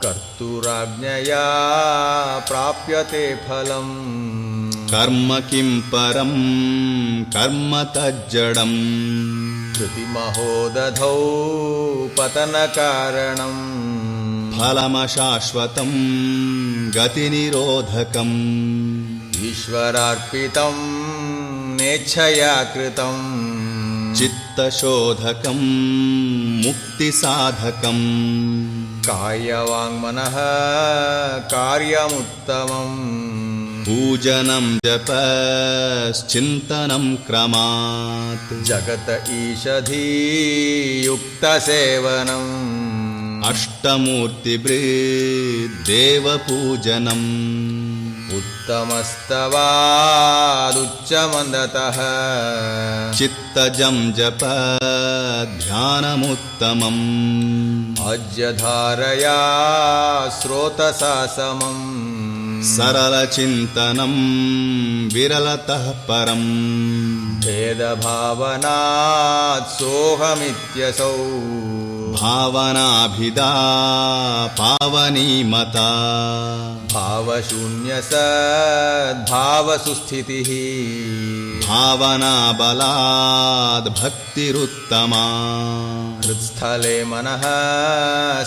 कर्तुराज्ञया प्राप्यते फलम् कर्म किं परं कर्म तज्जडम् कृतिमहोदधौ पतनकारणम् फलमशाश्वतं गतिनिरोधकम् ईश्वरार्पितं नेच्छया कृतं चित्तशोधकं मुक्तिसाधकम् कायवाङ्मनः कार्यमुत्तमम् पूजनं जपश्चिन्तनं क्रमात् जगत ईषधीयुक्तसेवनम् अष्टमूर्तिभृद्देवपूजनम् उत्तमस्तवादुच्चमन्दतः चित्तजं जप ध्यानमुत्तमम् अज्यधारया स्रोतसा समम् सरलचिन्तनं विरलतः परम् भेदभावनात् सोऽहमित्यसौ भावनाभिदा पावनी मता भावशून्यसद्भावसुस्थितिः भावनाबलाद् भक्तिरुत्तमा हृत्स्थले मनः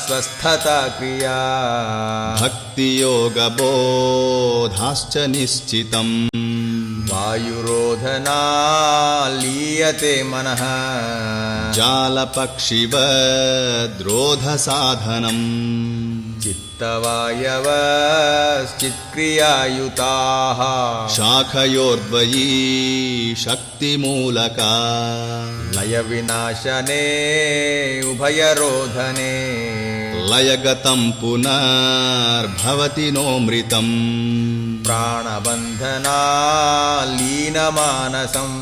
स्वस्थता क्रिया भक्तियोगबोधाश्च निश्चितम् वायुरोधना लीयते मनः जालपक्षिवद्रोधसाधनम् चित्तवायवश्चित्क्रियायुताः शाखयोर्द्वयी शक्तिमूलका लयविनाशने उभयरोधने लयगतं पुनर्भवति नोऽमृतम् प्राणबन्धना लीनमानसम्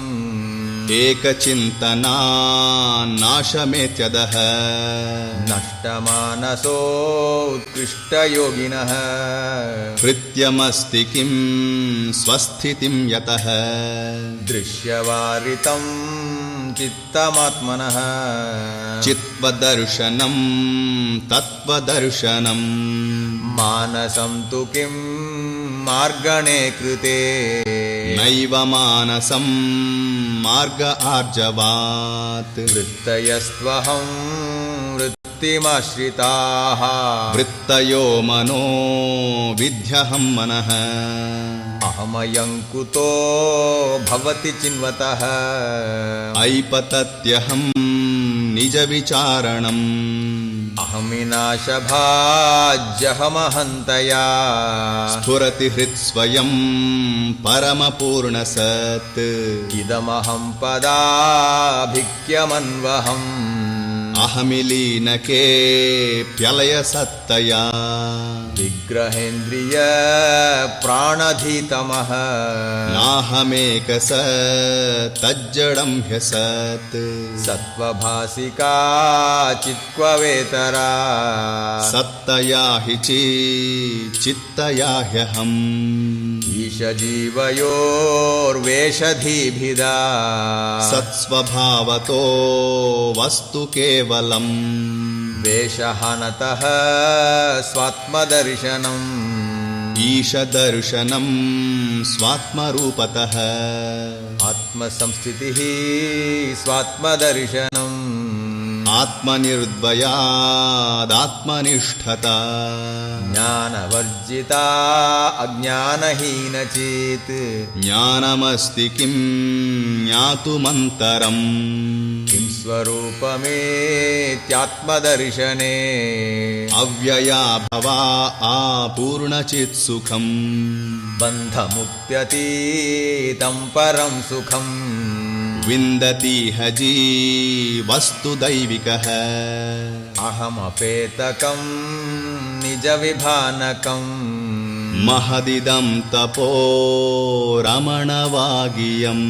एकचिन्तना नाशमेत्यदः नष्टमानसोत्कृष्टयोगिनः कृत्यमस्ति किं स्वस्थितिं यतः दृश्यवारितं चित्तमात्मनः चित्वदर्शनं तत्त्वदर्शनम् मानसं तु किं मार्गणे कृते नैव मानसं मार्ग आर्जवात् वृत्तयस्त्वहं वृत्तिमाश्रिताः वृत्तयो मनो विध्यहं मनः अहमयं कुतो भवति चिन्वतः ऐपतत्यहं निजविचारणम् अहमिनाशभाज्यहमहन्तया स्फुरति हृत्स्वयं परमपूर्णसत् इदमहं पदाभिक्यमन्वहम् अहमिलीनके प्यलयसत्तया विग्रहेन्द्रिय प्राणधीतमः नाहमेकस तज्जडं ह्यसत् सत्त्वभासिका चित्क्ववेतरा सत्तया हि चित्तया ह्यहम् ईशजीवयोर्वेषधीभिदा सत्स्वभावतो वस्तु केवलम् वेषहनतः स्वात्मदर्शनम् ईशदर्शनं स्वात्मरूपतः आत्मसंस्थितिः स्वात्मदर्शनम् आत्मनिर्द्वयादात्मनिष्ठता ज्ञानवर्जिता अज्ञानहीनचेत् ज्ञानमस्ति किं ज्ञातुमन्तरम् किं स्वरूपमेत्यात्मदर्शने अव्यया भवा आपूर्णचित्सुखम् बन्धमुक्त्यतीतं परं सुखम् विन्दतीह जीवस्तुदैविकः अहमपेतकं निजविभानकम् महदिदं तपो रमणवागियम्